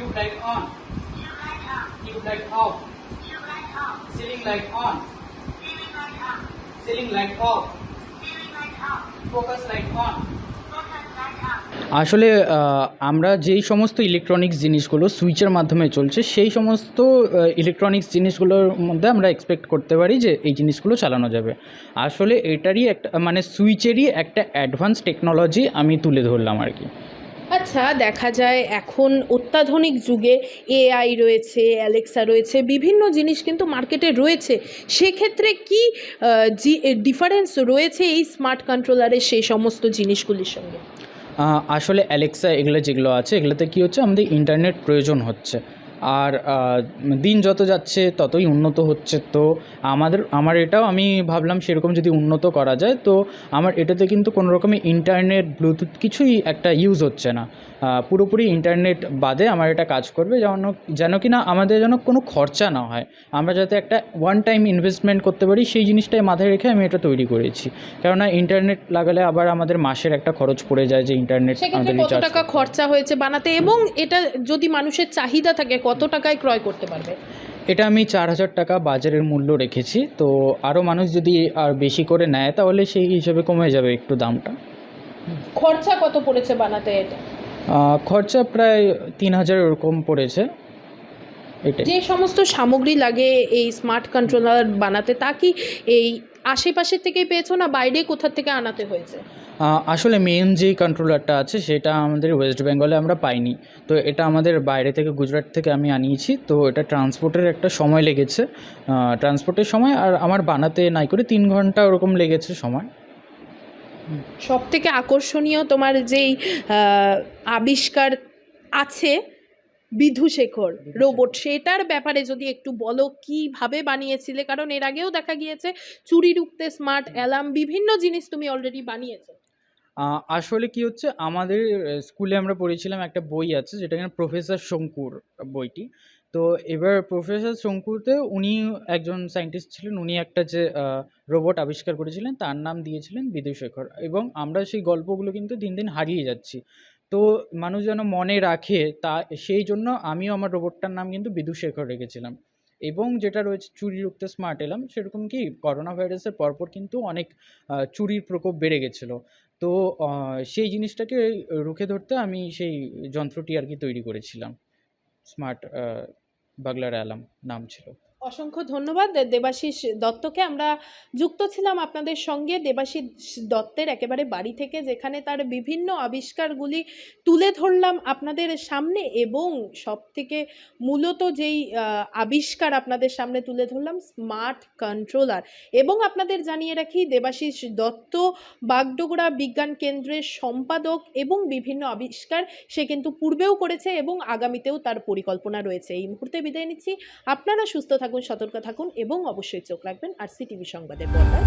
Tube light on. Tube light off. Ceiling light on. Ceiling light off. Focus light on. আসলে আমরা যেই সমস্ত electronics জিনিসগুলো সুইচের মাধ্যমে চলছে সেই সমস্ত ইলেকট্রনিক্স জিনিসগুলোর মধ্যে আমরা এক্সপেক্ট করতে পারি যে এই জিনিসগুলো চালানো যাবে। আসলে এটারই একটা মানে সুইচেরই একটা অ্যাডভান্স টেকনোলজি আমি তুলে ধরলাম আর কি। আচ্ছা, দেখা যায় এখন অত্যাধুনিক যুগে এআই রয়েছে, অ্যালেক্সা রয়েছে, বিভিন্ন জিনিস কিন্তু মার্কেটে রয়েছে। সেক্ষেত্রে কি ডিফারেন্স রয়েছে এই স্মার্ট কন্ট্রোলারের সেই সমস্ত জিনিসগুলির সঙ্গে? আসলে অ্যালেক্সা এগুলো যেগুলো আছে এগুলোতে কী হচ্ছে, আমাদের ইন্টারনেট প্রয়োজন হচ্ছে। আর দিন যত যাচ্ছে ততই উন্নত হচ্ছে। তো আমার এটাও আমি ভাবলাম সেরকম যদি উন্নত করা যায়, তো আমার এটাতে কিন্তু কোনো রকমের ইন্টারনেট ব্লুটুথ কিছুই একটা ইউজ হচ্ছে না। পুরোপুরি ইন্টারনেট বাদে আমার এটা কাজ করবে, যেন কি না আমাদের যেন কোনো খরচা না হয়, আমরা যাতে একটা ওয়ান টাইম ইনভেস্টমেন্ট করতে পারি সেই জিনিসটাই মাথায় রেখে আমি এটা তৈরি করেছি। কেননা ইন্টারনেট লাগালে আবার আমাদের মাসের একটা খরচ পড়ে যায়, যে ইন্টারনেট সেক্ষেত্রে কত টাকা খরচা হয়েছে বানাতে, এবং এটা যদি মানুষের চাহিদা থাকে কত টাকায় ক্রয় করতে পারবে? এটা আমি 4,000 টাকা বাজারের মূল্য রেখেছি। তো আরও মানুষ যদি আর বেশি করে নেয় তাহলে সেই হিসেবে কমে যাবে একটু দামটা। খরচা কত পড়েছে বানাতে এটা? খরচা প্রায় 3,000 এরকম পড়েছে। এটাই। যে সমস্ত সামগ্রী লাগে এই স্মার্ট কন্ট্রোলার বানাতে, তা কি এই আশেপাশের থেকেই পেয়েছো না বাইরে কোথা থেকে আনাতে হয়েছে? আসলে মেন যেই কন্ট্রোলারটা আছে সেটা আমাদের ওয়েস্ট বেঙ্গলে আমরা পাইনি। তো এটা আমাদের বাইরে থেকে গুজরাট থেকে আমি আনিয়েছি। তো এটা ট্রান্সপোর্টের একটা সময় লেগেছে, ট্রান্সপোর্টের সময় আর আমার বানাতে নাই করে 3 ঘন্টা ওরকম লেগেছে সময়। সব থেকে আকর্ষণীয় তোমার যেই আবিষ্কার আছে বিধুশেখর রোবট, সেটার ব্যাপারে যদি একটু বলো, কিভাবে বানিয়েছিলে? কারণ এর আগেও দেখা গিয়েছে চুরি রুখতে স্মার্ট অ্যালার্ম, বিভিন্ন জিনিস তুমি অলরেডি বানিয়েছো। আসলে কি হচ্ছে, আমাদের স্কুলে আমরা পড়েছিলাম একটা বই আছে যেটা কিনা প্রফেসর শঙ্কুর বইটি। তো এবার প্রফেসর শঙ্কুতে উনি একজন সায়েন্টিস্ট ছিলেন, উনি একটা যে রোবট আবিষ্কার করেছিলেন তার নাম দিয়েছিলেন বিধুশেখর, এবং আমরা সেই গল্পগুলো কিন্তু দিন দিন হারিয়ে যাচ্ছি। তো মানুষ যেন মনে রাখে তা সেই জন্য আমিও আমার রোবটটার নাম কিন্তু বিধুশেখর রেখেছিলাম। এবং যেটা রয়েছে চুরি রুখতে স্মার্ট এলাম, সেরকম কি করোনা ভাইরাসের পরপর কিন্তু অনেক চুরির প্রকোপ বেড়ে গেছিলো। তো সেই জিনিসটাকে রুখে ধরতে আমি সেই যন্ত্রটি আর কি তৈরি করেছিলাম। স্মার্ট বাগলার অ্যালার্ম নাম ছিল। অসংখ্য ধন্যবাদ দেবাশিস দত্তকে। আমরা যুক্ত ছিলাম আপনাদের সঙ্গে দেবাশিস দত্তের একেবারে বাড়ি থেকে, যেখানে তার বিভিন্ন আবিষ্কারগুলি তুলে ধরলাম আপনাদের সামনে, এবং সবথেকে মূলত যেই আবিষ্কার আপনাদের সামনে তুলে ধরলাম স্মার্ট কন্ট্রোলার। এবং আপনাদের জানিয়ে রাখি, দেবাশিস দত্ত বাগডোগরা বিজ্ঞান কেন্দ্রের সম্পাদক, এবং বিভিন্ন আবিষ্কার সে কিন্তু পূর্বেও করেছে এবং আগামীতেও তার পরিকল্পনা রয়েছে। এই মুহূর্তে বিদায় নিচ্ছি। আপনারা সুস্থ থাকুন, সতর্ক থাকুন এবং অবশ্যই চোখ রাখবেন RCTV সংবাদের পর্দায়।